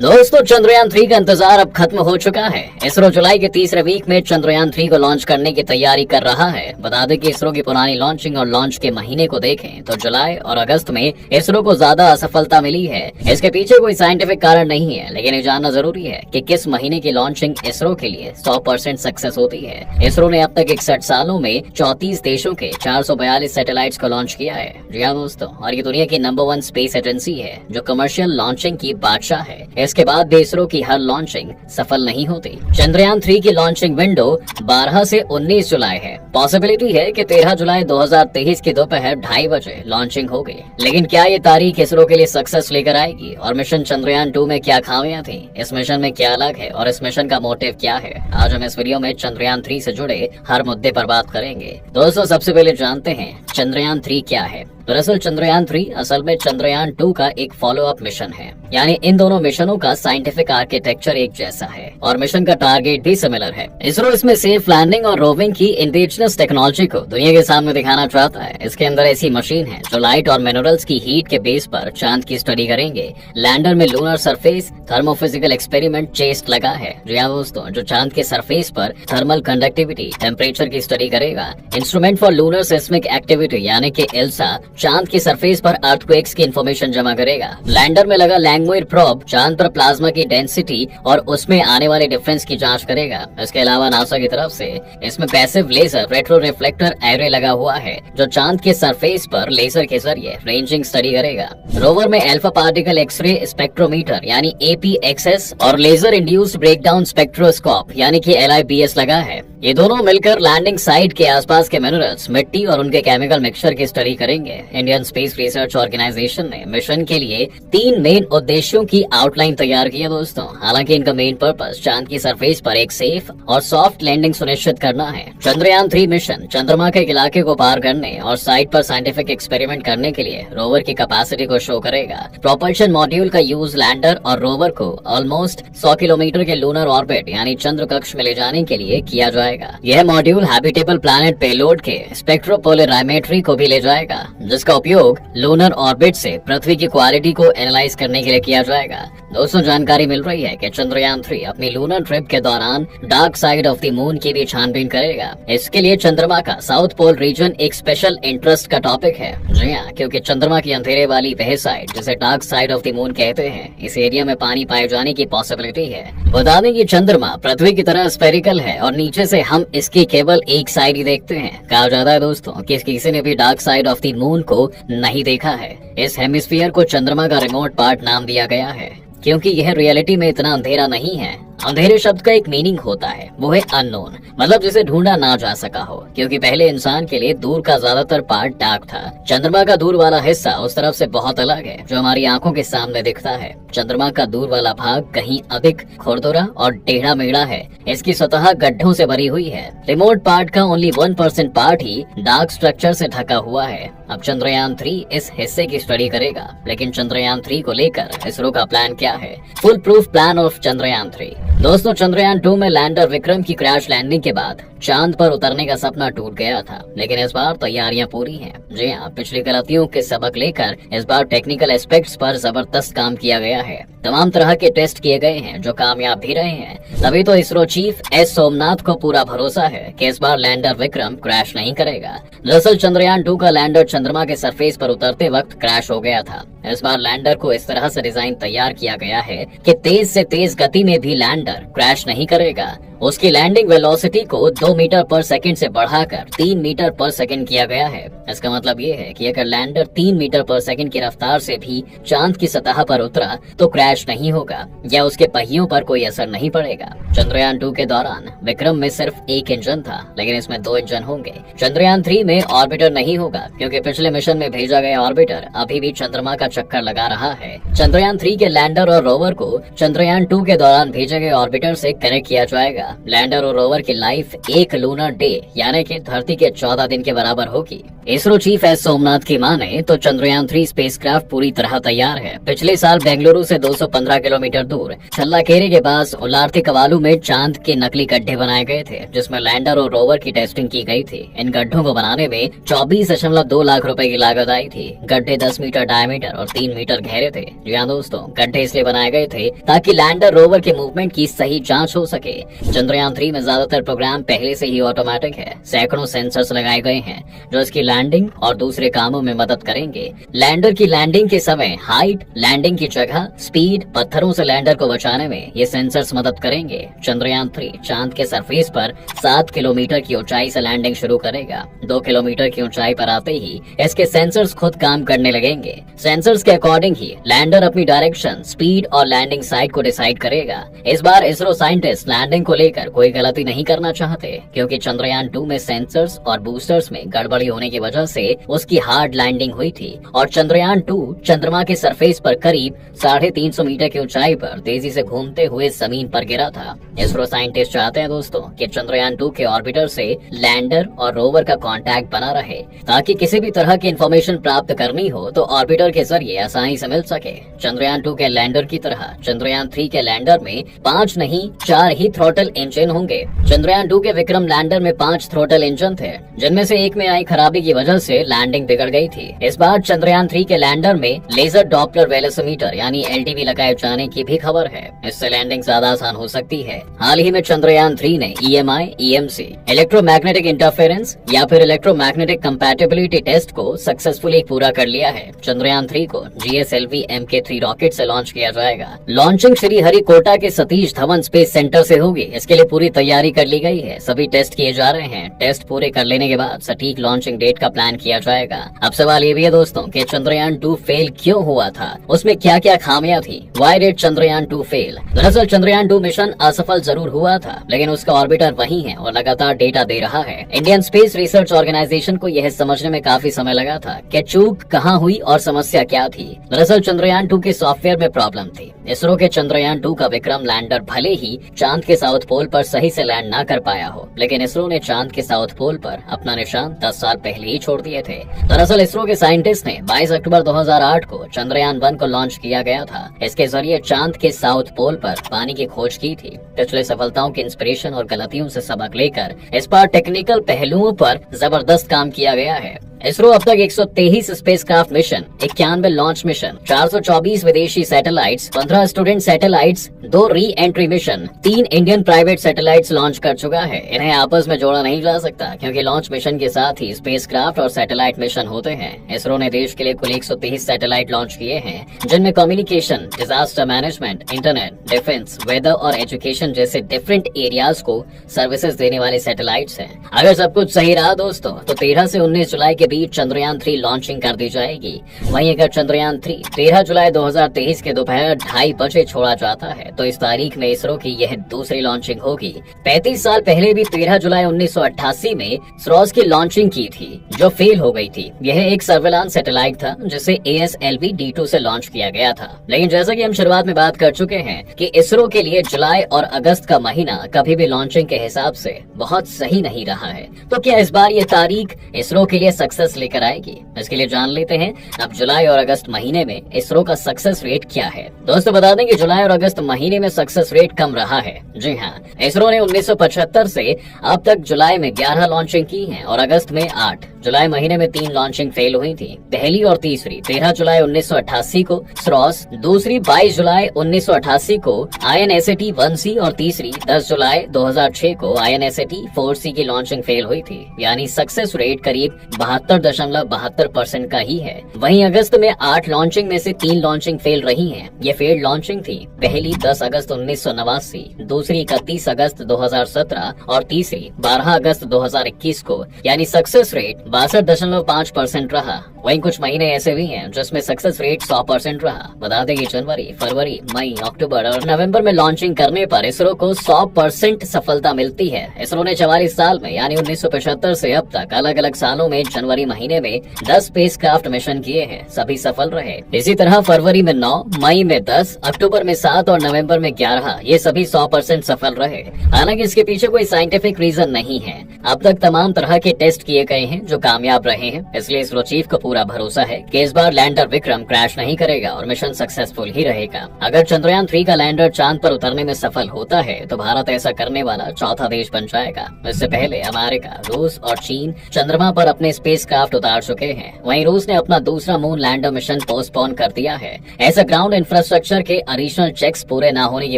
दोस्तों, चंद्रयान 3 का इंतजार अब खत्म हो चुका है। इसरो जुलाई के तीसरे वीक में चंद्रयान 3 को लॉन्च करने की तैयारी कर रहा है। बता दें कि इसरो की पुरानी लॉन्चिंग और लॉन्च के महीने को देखें तो जुलाई और अगस्त में इसरो को ज्यादा असफलता मिली है। इसके पीछे कोई साइंटिफिक कारण नहीं है, लेकिन ये जानना जरूरी है कि किस महीने की लॉन्चिंग इसरो के लिए 100% सक्सेस होती है। इसरो ने अब तक 61 सालों में 34 देशों के 442 सैटेलाइट्स को लॉन्च किया है। जी हाँ दोस्तों, और ये दुनिया की नंबर 1 स्पेस एजेंसी है जो कमर्शियल लॉन्चिंग की बादशाह है। इसके बाद भी इसरो की हर लॉन्चिंग सफल नहीं होती। चंद्रयान 3 की लॉन्चिंग विंडो 12 से 19 जुलाई है। पॉसिबिलिटी है कि 13 जुलाई 2023 की दोपहर 2:30 बजे लॉन्चिंग होगी। लेकिन क्या ये तारीख इसरो के लिए सक्सेस लेकर आएगी और मिशन चंद्रयान 2 में क्या खामियां थी, इस मिशन में क्या अलग है और इस मिशन का मोटिव क्या है, आज हम इस वीडियो में चंद्रयान 3 से जुड़े हर मुद्दे पर बात करेंगे। दोस्तों, सबसे पहले जानते हैं चंद्रयान 3 क्या है। दरअसल चंद्रयान 3 असल में चंद्रयान 2 का एक फॉलो अप मिशन है, यानी इन दोनों मिशनों का साइंटिफिक आर्किटेक्चर एक जैसा है और मिशन का टारगेट भी सिमिलर है। इसरो इसमें सेफ लैंडिंग और रोविंग की इंडिजिनस टेक्नोलॉजी को दुनिया के सामने दिखाना चाहता है। इसके अंदर ऐसी मशीन है जो लाइट और मिनरल्स की हीट के बेस पर चांद की स्टडी करेंगे। लैंडर में lunar surface thermophysical experiment chest लगा है। जी हाँ दोस्तों, जो चांद के सरफेस पर थर्मल कंडक्टिविटी टेम्परेचर की स्टडी करेगा। Instrument for lunar seismic activity यानी कि एल्सा चांद के सरफेस पर अर्थक्वेक्स की इंफॉर्मेशन जमा करेगा। लैंडर में लगा लैंगमुइर प्रोब चांद पर प्लाज्मा की डेंसिटी और उसमें आने वाले डिफरेंस की जांच करेगा। इसके अलावा नासा की तरफ से इसमें passive laser retro reflector array लगा हुआ है जो चांद के सरफेस पर लेजर के जरिए रेंजिंग स्टडी करेगा। रोवर में अल्फा पार्टिकल एक्सरे स्पेक्ट्रोमीटर यानी APXS और लेजर इंड्यूस्ड ब्रेकडाउन स्पेक्ट्रोस्कोप यानी कि LIBS लगा है। ये दोनों मिलकर लैंडिंग साइट के आसपास के मिनरल्स, मिट्टी और उनके केमिकल मिक्सचर की स्टडी करेंगे। इंडियन स्पेस रिसर्च ऑर्गेनाइजेशन ने मिशन के लिए 3 मेन उद्देश्यों की आउटलाइन तैयार की है दोस्तों। हालांकि इनका मेन पर्पस चांद की सरफेस पर एक सेफ और सॉफ्ट लैंडिंग सुनिश्चित करना है। चंद्रयान 3 मिशन चंद्रमा के इलाके को पार करने और साइट पर साइंटिफिक एक्सपेरिमेंट करने के लिए रोवर की कैपेसिटी को शो करेगा। प्रोपल्शन मॉड्यूल का यूज लैंडर और रोवर को ऑलमोस्ट 100 किलोमीटर के लूनर ऑर्बिट यानी चंद्र कक्ष में ले जाने के लिए किया जाएगा। यह मॉड्यूल हैबिटेबल प्लैनेट पेलोड के स्पेक्ट्रोपोलराइमेट्री को भी ले जाएगा, जिसका उपयोग लूनर ऑर्बिट से पृथ्वी की क्वालिटी को एनालाइज करने के लिए किया जाएगा। दोस्तों, जानकारी मिल रही है कि चंद्रयान 3 अपनी लूनर ट्रिप के दौरान dark side of the moon की भी छानबीन करेगा। इसके लिए चंद्रमा का साउथ पोल रीजन एक स्पेशल इंटरेस्ट का टॉपिक है। जी हाँ, क्योंकि चंद्रमा की अंधेरे वाली वह साइड जिसे dark side of the moon कहते हैं, इस एरिया में पानी पाए जाने की पॉसिबिलिटी है। बता दें कि चंद्रमा पृथ्वी की तरह स्फेरिकल है और नीचे से हम इसकी केवल एक साइड ही देखते हैं। कहा जाता है दोस्तों कि किसी ने भी dark side of the moon को नहीं देखा है। इस हेमिस्फीयर को चंद्रमा का रिमोट पार्ट नाम दिया गया है क्योंकि यह रियलिटी में इतना अंधेरा नहीं है। अंधेरे शब्द का एक मीनिंग होता है, वो है अननोन, मतलब जिसे ढूंढा ना जा सका हो, क्योंकि पहले इंसान के लिए दूर का ज्यादातर पार्ट डार्क था। चंद्रमा का दूर वाला हिस्सा उस तरफ से बहुत अलग है जो हमारी आंखों के सामने दिखता है। चंद्रमा का दूर वाला भाग कहीं अधिक खुरदुरा और टेढ़ा मेढ़ा है। इसकी सतह गड्ढों से भरी हुई है। रिमोट पार्ट का ओनली 1% पार्ट ही डार्क स्ट्रक्चर से ढका हुआ है। अब चंद्रयान 3 इस हिस्से की स्टडी करेगा, लेकिन चंद्रयान 3 को लेकर इसरो का प्लान क्या है? Full proof plan of Chandrayaan 3। दोस्तों, चंद्रयान 2 में लैंडर विक्रम की क्रैश लैंडिंग के बाद चांद पर उतरने का सपना टूट गया था, लेकिन इस बार तैयारियां पूरी हैं। जी हाँ, पिछली गलतियों के सबक लेकर इस बार टेक्निकल एस्पेक्ट्स पर जबरदस्त काम किया गया है। तमाम तरह के टेस्ट किए गए हैं जो कामयाब भी रहे हैं। तभी तो इसरो चीफ S सोमनाथ को पूरा भरोसा है कि इस बार लैंडर विक्रम क्रैश नहीं करेगा। दरअसल चंद्रयान 2 का लैंडर चंद्रमा के सरफेस पर उतरते वक्त क्रैश हो गया था। इस बार लैंडर को इस तरह से डिजाइन तैयार किया गया है कि तेज से तेज गति में भी लैंडर क्रैश नहीं करेगा। उसकी लैंडिंग वेलोसिटी को 2 मीटर पर सेकंड से बढ़ाकर 3 मीटर पर सेकंड किया गया है। इसका मतलब ये है कि अगर लैंडर 3 मीटर पर सेकंड की रफ्तार से भी चांद की सतह पर उतरा तो क्रैश नहीं होगा या उसके पहियों पर कोई असर नहीं पड़ेगा। चंद्रयान 2 के दौरान विक्रम में सिर्फ एक इंजन था, लेकिन इसमें 2 इंजन होंगे। चंद्रयान 3 में ऑर्बिटर नहीं होगा क्योंकि पिछले मिशन में भेजा गया ऑर्बिटर अभी भी चंद्रमा का चक्कर लगा रहा है। चंद्रयान 3 के लैंडर और रोवर को चंद्रयान 2 के दौरान भेजे गए ऑर्बिटर से कनेक्ट किया जाएगा। लैंडर और रोवर की लाइफ एक लूनर डे यानी कि धरती के 14 दिन के बराबर होगी। इसरो चीफ एस सोमनाथ की माने तो चंद्रयान 3 स्पेसक्राफ्ट पूरी तरह तैयार है। पिछले साल बेंगलुरु से 215 किलोमीटर दूर छल्लाकेरे के पास उलारती कवालू में चांद के नकली गड्ढे बनाए गए थे, जिसमें लैंडर और रोवर की टेस्टिंग की गई थी। इन गड्ढों को बनाने में 24.2 लाख रुपए की लागत आई थी। गड्ढे 10 मीटर डायमीटर और 3 मीटर गहरे थे। जी हाँ दोस्तों, गड्ढे इसलिए बनाए गए थे ताकि लैंडर रोवर के मूवमेंट की सही जांच हो सके। चंद्रयान 3 में ज्यादातर प्रोग्राम पहले से ही ऑटोमेटिक है। सैकड़ों सेंसर्स लगाए गए हैं जो इसकी लैंडिंग और दूसरे कामों में मदद करेंगे। लैंडर की लैंडिंग के समय हाइट, लैंडिंग की जगह, स्पीड, पत्थरों से लैंडर को बचाने में ये सेंसर्स मदद करेंगे। चंद्रयान 3 चांद के सरफेस पर 7 किलोमीटर की ऊंचाई से लैंडिंग शुरू करेगा। 2 किलोमीटर की ऊंचाई पर आते ही इसके सेंसर्स खुद काम करने लगेंगे। सेंसर्स के अकॉर्डिंग ही लैंडर अपनी डायरेक्शन, स्पीड और लैंडिंग साइट को डिसाइड करेगा। इस बार इसरो साइंटिस्ट लैंडिंग को लेकर कोई गलती नहीं करना चाहते, क्योंकि चंद्रयान 2 में सेंसर्स और बूस्टर्स में गड़बड़ी होने की वजह से उसकी हार्ड लैंडिंग हुई थी और चंद्रयान 2 चंद्रमा के सरफेस पर करीब 350 मीटर की ऊंचाई पर तेजी से घूमते हुए जमीन पर गिरा था। इसरो साइंटिस्ट चाहते हैं दोस्तों कि चंद्रयान 2 के ऑर्बिटर से लैंडर और रोवर का कांटेक्ट बना रहे, ताकि किसी भी तरह की इंफॉर्मेशन प्राप्त करनी हो तो ऑर्बिटर के जरिए आसानी से मिल सके। चंद्रयान 2 के लैंडर की तरह चंद्रयान 3 के लैंडर में 5 नहीं 4 ही थ्रॉटल इंजन होंगे। चंद्रयान 2 के विक्रम लैंडर में 5 थ्रॉटल इंजन थे, जिनमें से एक में आई खराबी की वजह से लैंडिंग बिगड़ गई थी। इस बार चंद्रयान 3 के लैंडर में लेजर डॉपलर वेलोसिमीटर यानी LDV लगाए जाने की भी खबर है। इससे लैंडिंग ज्यादा आसान हो सकती है। हाल ही में चंद्रयान 3 ने EMI, EMC इलेक्ट्रोमैग्नेटिक इंटरफेरेंस या फिर इलेक्ट्रोमैग्नेटिक कंपैटिबिलिटी टेस्ट को सक्सेसफुली पूरा कर लिया है। चंद्रयान 3 को GSLV MK3 रॉकेट से लॉन्च किया जाएगा। लॉन्चिंग श्रीहरिकोटा के सतीश धवन स्पेस सेंटर से होगी। इसके लिए पूरी तैयारी कर ली गई है। सभी टेस्ट किए जा रहे हैं। टेस्ट पूरे कर लेने के बाद सटीक लॉन्चिंग डेट का प्लान किया जाएगा। अब सवाल ये भी है दोस्तों कि चंद्रयान 2 फेल क्यों हुआ था, उसमें क्या क्या खामियां थी। Why did Chandrayaan 2 fail? दरअसल चंद्रयान 2 मिशन असफल जरूर हुआ था, लेकिन उसका ऑर्बिटर वही है और लगातार डेटा दे रहा है। इंडियन स्पेस रिसर्च ऑर्गेनाइजेशन को यह समझने में काफी समय लगा था कि चूक कहाँ हुई और समस्या क्या थी। दरअसल चंद्रयान 2 के सॉफ्टवेयर में प्रॉब्लम थी। इसरो के चंद्रयान 2 का विक्रम लैंडर भले ही चांद के साउथ पोल पर सही से लैंड न कर पाया हो, लेकिन इसरो ने चांद के साउथ पोल पर अपना निशान 10 साल पहले ही छोड़ दिए थे। दरअसल इसरो के साइंटिस्ट ने 22 अक्टूबर 2008 को चंद्रयान 1 को लॉन्च किया गया था। इसके जरिए चांद के साउथ पोल पर पानी की खोज की थी। पिछले सफलताओं के इंस्पिरेशन और गलतियों से सबक लेकर इस बार टेक्निकल पहलुओं पर जबरदस्त काम किया गया है। इसरो अब तक 123 स्पेसक्राफ्ट मिशन, 91 लॉन्च मिशन, 424 विदेशी satellites, 15 student satellites, 2 re entry mission, 3 Indian private satellites launch कर चुका है। इन्हें आपस में जोड़ा नहीं जा सकता, क्योंकि लॉन्च मिशन के साथ ही स्पेसक्राफ्ट और सैटेलाइट मिशन होते हैं। इसरो ने देश के लिए कुल 123 सैटेलाइट लॉन्च किए हैं, जिनमें communication, disaster management, internet, defence, weather और एजुकेशन जैसे डिफरेंट एरियाज को सर्विसेज देने वाले सैटेलाइट्स हैं। अगर सब कुछ सही रहा दोस्तों तो 13 से 19 जुलाई के बीच चंद्रयान 3 लॉन्चिंग कर दी जाएगी। वहीं अगर चंद्रयान 3 13 जुलाई 2023 के दोपहर 2:30 बजे छोड़ा जाता है तो इस तारीख में इसरो की यह दूसरी लॉन्चिंग होगी। 35 साल पहले भी 13 जुलाई 1988 में स्रोस की लॉन्चिंग की थी, जो फेल हो गई थी। यह एक सर्वेलांस सैटेलाइट था जिसे ASLV D2 से लॉन्च किया गया था। लेकिन जैसा कि हम शुरुआत में बात कर चुके हैं कि इसरो के लिए जुलाई और अगस्त का महीना कभी भी लॉन्चिंग के हिसाब से बहुत सही नहीं रहा है। तो क्या इस बार ये तारीख इसरो के लिए सक्सेस लेकर आएगी? इसके लिए जान लेते हैं अब जुलाई और अगस्त महीने में इसरो का सक्सेस रेट क्या है। दोस्तों बता दें कि जुलाई और अगस्त महीने में सक्सेस रेट कम रहा है। जी हाँ, इसरो ने 1975 से अब तक जुलाई में 11 लॉन्चिंग की है और अगस्त में 8। जुलाई महीने में 3 लॉन्चिंग फेल हुई थी, पहली और तीसरी 13 जुलाई 1988 को स्रोस, दूसरी 22 जुलाई 1988 को INSAT 1C और तीसरी 10 जुलाई 2006 को INSAT 4C की लॉन्चिंग फेल हुई थी। यानी सक्सेस रेट करीब 72.72% का ही है। वहीं अगस्त में 8 लॉन्चिंग में से 3 लॉन्चिंग फेल रही हैं। ये फेल्ड लॉन्चिंग थी। पहली 10 अगस्त 1989, दूसरी 31 अगस्त 2017 और तीसरी 12 अगस्त 2021 को। यानी सक्सेस रेट 62.5% रहा। वहीं कुछ महीने ऐसे भी हैं जिसमें सक्सेस रेट 100% रहा। बता दें कि जनवरी, फरवरी, मई, अक्टूबर और नवंबर में लॉन्चिंग करने पर इसरो को 100% सफलता मिलती है। इसरो ने 44 साल में यानी 1975 से अब तक अलग अलग सालों में जनवरी महीने में 10 स्पेसक्राफ्ट मिशन किए हैं, सभी सफल रहे। इसी तरह फरवरी में 9, मई में 10, अक्टूबर में 7 और नवंबर में 11, ये सभी 100% सफल रहे। हालांकि हालांकि इसके पीछे कोई साइंटिफिक रीजन नहीं है। अब तक तमाम तरह के टेस्ट किए गए हैं जो कामयाब रहे हैं, इसलिए इसरो चीफ को पूरा भरोसा है कि इस बार लैंडर विक्रम क्रैश नहीं करेगा और मिशन सक्सेसफुल ही रहेगा। अगर चंद्रयान 3 का लैंडर चांद पर उतरने में सफल होता है तो भारत ऐसा करने वाला चौथा देश बन जाएगा। इससे पहले अमेरिका, रूस और चीन चंद्रमा पर अपने स्पेसक्राफ्ट उतार चुके हैं। वहीं रूस ने अपना दूसरा मून लैंडर मिशन पोस्टपोन कर दिया है। ऐसा ग्राउंड इंफ्रास्ट्रक्चर के एडिशनल चेक्स पूरे न होने की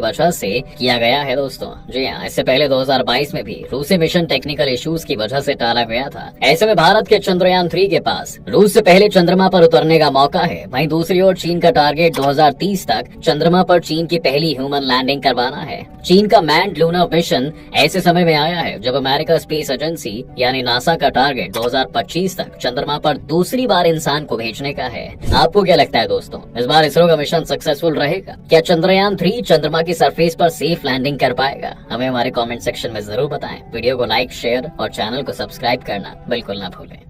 वजह से किया गया है दोस्तों। जी हाँ, इससे पहले 2022 में भी रूसी मिशन टेक्निकल इश्यूज की वजह से टाला गया था। ऐसे में भारत के चंद्रयान 3 के पास रूस से पहले चंद्रमा पर उतरने का मौका है। वहीं दूसरी ओर चीन का टारगेट 2030 तक चंद्रमा पर चीन की पहली ह्यूमन लैंडिंग करवाना है। चीन का मैन्ड लूनर मिशन ऐसे समय में आया है जब अमेरिका स्पेस एजेंसी यानी नासा का टारगेट 2025 तक चंद्रमा पर दूसरी बार इंसान को भेजने का है। आपको क्या लगता है दोस्तों, इस बार इसरो का मिशन सक्सेसफुल रहेगा? क्या चंद्रयान 3 चंद्रमा की सरफेस पर सेफ लैंडिंग कर पाएगा? हमें हमारे कमेंट सेक्शन में जरूर बताएं। वीडियो को लाइक, शेयर और चैनल को सब्सक्राइब करना बिल्कुल ना भूलें।